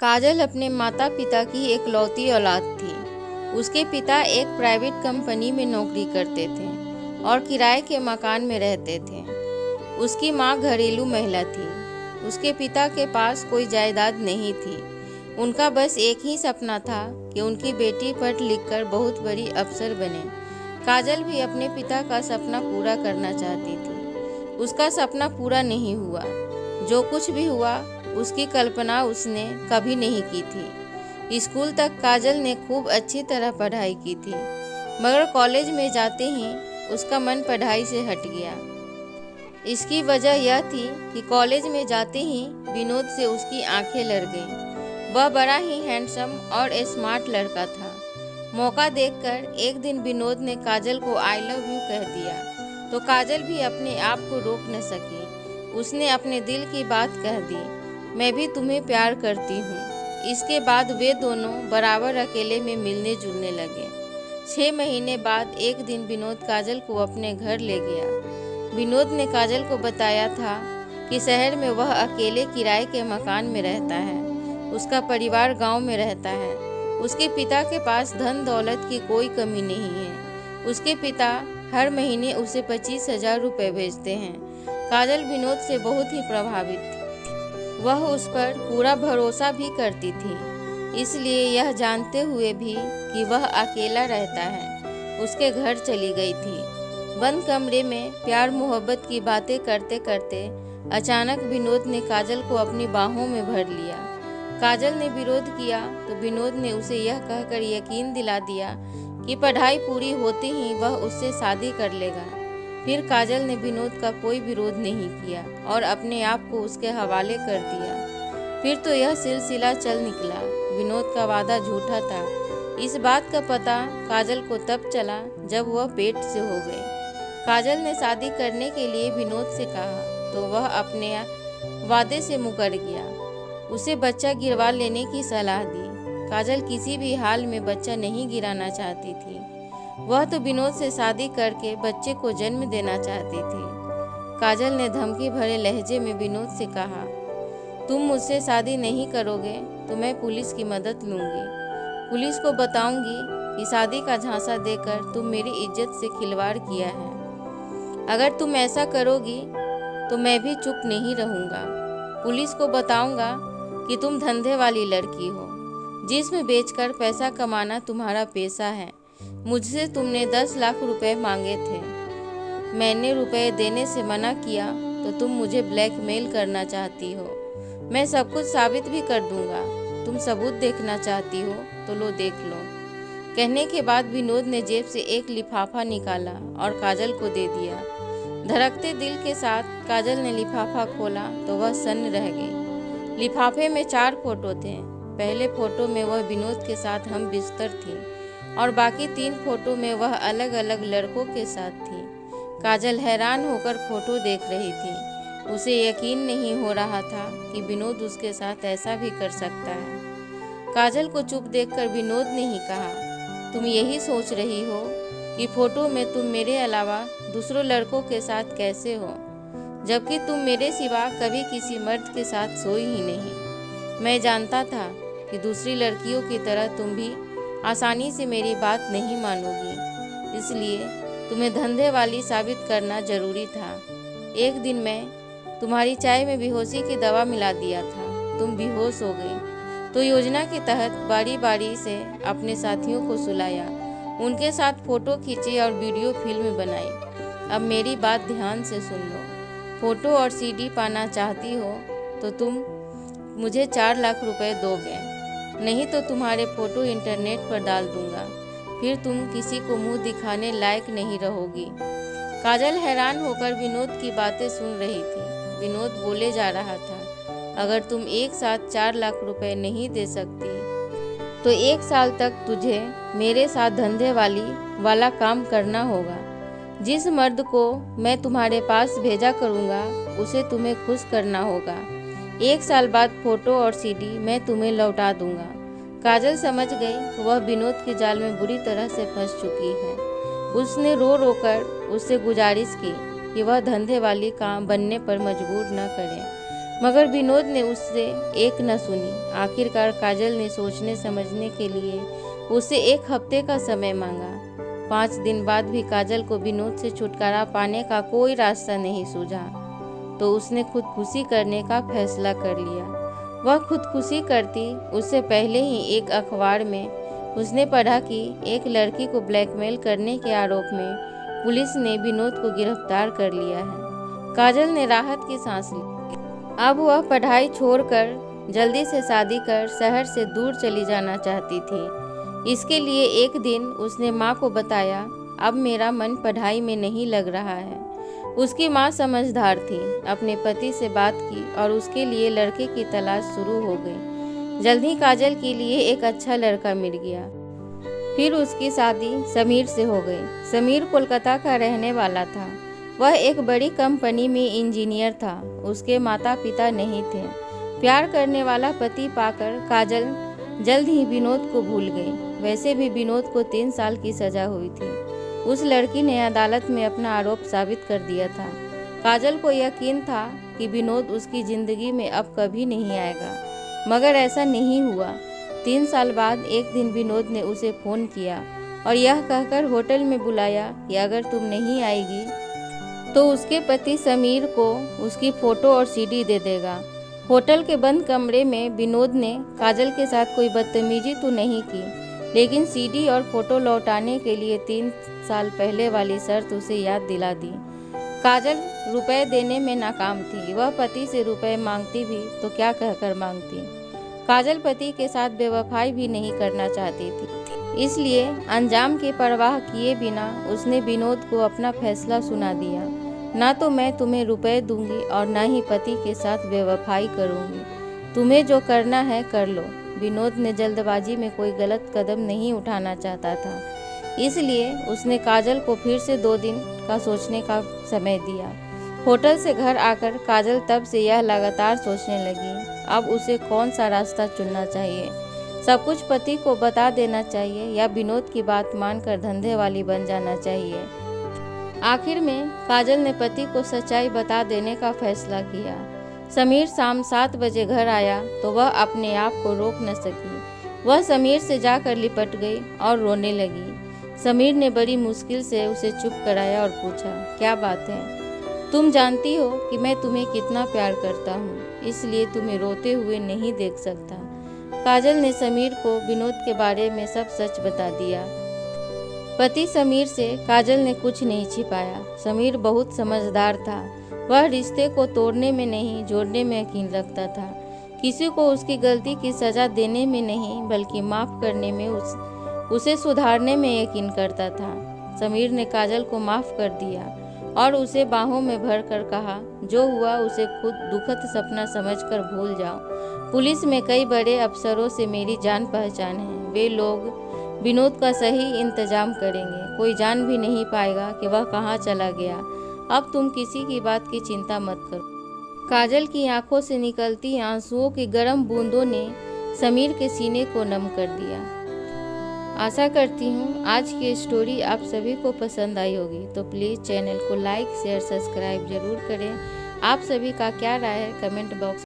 काजल अपने माता पिता की इकलौती औलाद थी। उसके पिता एक प्राइवेट कंपनी में नौकरी करते थे और किराए के मकान में रहते थे। उसकी माँ घरेलू महिला थी। उसके पिता के पास कोई जायदाद नहीं थी। उनका बस एक ही सपना था कि उनकी बेटी पढ़ लिख कर बहुत बड़ी अफसर बने। काजल भी अपने पिता का सपना पूरा करना चाहती थी। उसका सपना पूरा नहीं हुआ। जो कुछ भी हुआ उसकी कल्पना उसने कभी नहीं की थी। स्कूल तक काजल ने खूब अच्छी तरह पढ़ाई की थी, मगर कॉलेज में जाते ही उसका मन पढ़ाई से हट गया। इसकी वजह यह थी कि कॉलेज में जाते ही विनोद से उसकी आंखें लड़ गईं। वह बड़ा ही हैंडसम और स्मार्ट लड़का था। मौका देखकर एक दिन विनोद ने काजल को आई लव यू कह दिया तो काजल भी अपने आप को रोक न सकी। उसने अपने दिल की बात कह दी, मैं भी तुम्हें प्यार करती हूँ। इसके बाद वे दोनों बराबर अकेले में मिलने जुलने लगे। 6 महीने बाद एक दिन विनोद काजल को अपने घर ले गया। विनोद ने काजल को बताया था कि शहर में वह अकेले किराए के मकान में रहता है। उसका परिवार गांव में रहता है। उसके पिता के पास धन दौलत की कोई कमी नहीं है। उसके पिता हर महीने उसे 25,000 रुपये भेजते हैं। काजल विनोद से बहुत ही प्रभावित थी। वह उस पर पूरा भरोसा भी करती थी। इसलिए यह जानते हुए भी कि वह अकेला रहता है, उसके घर चली गई थी। बंद कमरे में प्यार मोहब्बत की बातें करते करते अचानक विनोद ने काजल को अपनी बाहों में भर लिया। काजल ने विरोध किया तो विनोद ने उसे यह कहकर यकीन दिला दिया कि पढ़ाई पूरी होते ही वह उससे शादी कर लेगा। फिर काजल ने विनोद का कोई विरोध नहीं किया और अपने आप को उसके हवाले कर दिया। फिर तो यह सिलसिला चल निकला। विनोद का वादा झूठा था। इस बात का पता काजल को तब चला जब वह पेट से हो गई। काजल ने शादी करने के लिए विनोद से कहा तो वह अपने वादे से मुकर गया। उसे बच्चा गिरवा लेने की सलाह दी। काजल किसी भी हाल में बच्चा नहीं गिराना चाहती थी। वह तो विनोद से शादी करके बच्चे को जन्म देना चाहती थी। काजल ने धमकी भरे लहजे में विनोद से कहा, तुम मुझसे शादी नहीं करोगे तो मैं पुलिस की मदद लूंगी। पुलिस को बताऊंगी कि शादी का झांसा देकर तुम मेरी इज्जत से खिलवाड़ किया है। अगर तुम ऐसा करोगी तो मैं भी चुप नहीं रहूंगा। पुलिस को बताऊंगा कि तुम धंधे वाली लड़की हो, जिस्म बेचकर पैसा कमाना तुम्हारा पेशा है। मुझसे तुमने 10 लाख रुपए मांगे थे। मैंने रुपए देने से मना किया तो तुम मुझे ब्लैकमेल करना चाहती हो। मैं सब कुछ साबित भी कर दूंगा। तुम सबूत देखना चाहती हो तो लो देख लो। कहने के बाद विनोद ने जेब से एक लिफाफा निकाला और काजल को दे दिया। धड़कते दिल के साथ काजल ने लिफाफा खोला तो वह सन्न रह गई। लिफाफे में 4 फोटो थे। पहले फोटो में वह विनोद के साथ हम बिस्तर थी और बाकी 3 फोटो में वह अलग अलग लड़कों के साथ थी। काजल हैरान होकर फोटो देख रही थी। उसे यकीन नहीं हो रहा था कि विनोद उसके साथ ऐसा भी कर सकता है। काजल को चुप देखकर विनोद ने ही कहा, तुम यही सोच रही हो कि फोटो में तुम मेरे अलावा दूसरों लड़कों के साथ कैसे हो, जबकि तुम मेरे सिवा कभी किसी मर्द के साथ सोई ही नहीं। मैं जानता था कि दूसरी लड़कियों की तरह तुम भी आसानी से मेरी बात नहीं मानोगी, इसलिए तुम्हें धंधे वाली साबित करना जरूरी था। एक दिन मैं तुम्हारी चाय में बेहोशी की दवा मिला दिया था। तुम बेहोश हो गई तो योजना के तहत बारी बारी से अपने साथियों को सुलाया, उनके साथ फोटो खींची और वीडियो फिल्म बनाई। अब मेरी बात ध्यान से सुन लो। फोटो और सीडी पाना चाहती हो तो तुम मुझे 4 लाख रुपए दोगे, नहीं तो तुम्हारे फोटो इंटरनेट पर डाल दूंगा। फिर तुम किसी को मुंह दिखाने लायक नहीं रहोगी। काजल हैरान होकर विनोद की बातें सुन रही थी। विनोद बोले जा रहा था, अगर तुम एक साथ 4 लाख रुपए नहीं दे सकती तो 1 साल तक तुझे मेरे साथ धंधे वाला काम करना होगा। जिस मर्द को मैं तुम्हारे पास भेजा करूँगा उसे तुम्हें खुश करना होगा। 1 साल बाद फोटो और सीडी मैं तुम्हें लौटा दूंगा। काजल समझ गई वह विनोद के जाल में बुरी तरह से फंस चुकी है। उसने रो रो कर उससे गुजारिश की कि वह धंधे वाली काम बनने पर मजबूर न करे। मगर विनोद ने उससे एक न सुनी। आखिरकार काजल ने सोचने समझने के लिए उससे 1 हफ्ते का समय मांगा। 5 दिन बाद भी काजल को विनोद से छुटकारा पाने का कोई रास्ता नहीं सूझा तो उसने खुदकुशी करने का फैसला कर लिया। वह खुदकुशी करती उससे पहले ही एक अखबार में उसने पढ़ा कि एक लड़की को ब्लैकमेल करने के आरोप में पुलिस ने विनोद को गिरफ्तार कर लिया है। काजल ने राहत की सांस ली। अब वह पढ़ाई छोड़कर जल्दी से शादी कर शहर से दूर चली जाना चाहती थी। इसके लिए एक दिन उसने माँ को बताया, अब मेरा मन पढ़ाई में नहीं लग रहा है। उसकी माँ समझदार थी, अपने पति से बात की और उसके लिए लड़के की तलाश शुरू हो गई। जल्द ही काजल के लिए एक अच्छा लड़का मिल गया। फिर उसकी शादी समीर से हो गई। समीर कोलकाता का रहने वाला था। वह एक बड़ी कंपनी में इंजीनियर था। उसके माता पिता नहीं थे। प्यार करने वाला पति पाकर काजल जल्द ही विनोद को भूल गई। वैसे भी विनोद को 3 साल की सजा हुई थी। उस लड़की ने अदालत में अपना आरोप साबित कर दिया था। काजल को यकीन था कि विनोद उसकी ज़िंदगी में अब कभी नहीं आएगा, मगर ऐसा नहीं हुआ। 3 साल बाद एक दिन विनोद ने उसे फ़ोन किया और यह कहकर होटल में बुलाया कि अगर तुम नहीं आएगी तो उसके पति समीर को उसकी फ़ोटो और सीडी दे देगा। होटल के बंद कमरे में विनोद ने काजल के साथ कोई बदतमीजी तो नहीं की, लेकिन सीडी और फोटो लौटाने के लिए 3 साल पहले वाली शर्त उसे याद दिला दी। काजल रुपए देने में नाकाम थी। वह पति से रुपए मांगती भी तो क्या कहकर मांगती। काजल पति के साथ बेवफाई भी नहीं करना चाहती थी, इसलिए अंजाम की परवाह किए बिना उसने विनोद को अपना फैसला सुना दिया। ना तो मैं तुम्हें रुपए दूंगी और ना ही पति के साथ बेवफाई करूंगी। तुम्हें जो करना है कर लो। विनोद ने जल्दबाजी में कोई गलत कदम नहीं उठाना चाहता था, इसलिए उसने काजल को फिर से 2 दिन का सोचने का समय दिया। होटल से घर आकर काजल तब से यह लगातार सोचने लगी, अब उसे कौन सा रास्ता चुनना चाहिए। सब कुछ पति को बता देना चाहिए या विनोद की बात मानकर धंधे वाली बन जाना चाहिए। आखिर में काजल ने पति को सच्चाई बता देने का फैसला किया। समीर शाम 7 बजे घर आया तो वह अपने आप को रोक न सकी। वह समीर से जाकर लिपट गई और रोने लगी। समीर ने बड़ी मुश्किल से उसे चुप कराया और पूछा, क्या बात है? तुम जानती हो कि मैं तुम्हें कितना प्यार करता हूँ, इसलिए तुम्हें रोते हुए नहीं देख सकता। काजल ने समीर को विनोद के बारे में सब सच बता दिया। पति समीर से काजल ने कुछ नहीं छिपाया। समीर बहुत समझदार था। वह रिश्ते को तोड़ने में नहीं, जोड़ने में यकीन रखता था। किसी को उसकी गलती की सज़ा देने में नहीं, बल्कि माफ़ करने में, उसे सुधारने में यकीन करता था। समीर ने काजल को माफ़ कर दिया और उसे बाहों में भरकर कहा, जो हुआ उसे खुद दुखद सपना समझकर भूल जाओ। पुलिस में कई बड़े अफसरों से मेरी जान पहचान है। वे लोग विनोद का सही इंतजाम करेंगे। कोई जान भी नहीं पाएगा कि वह कहाँ चला गया। अब तुम किसी की बात की चिंता मत करो। काजल की आंखों से निकलती आंसुओं की गर्म बूंदों ने समीर के सीने को नम कर दिया। आशा करती हूँ आज की स्टोरी आप सभी को पसंद आई होगी, तो प्लीज़ चैनल को लाइक शेयर सब्सक्राइब जरूर करें। आप सभी का क्या राय है कमेंट बॉक्स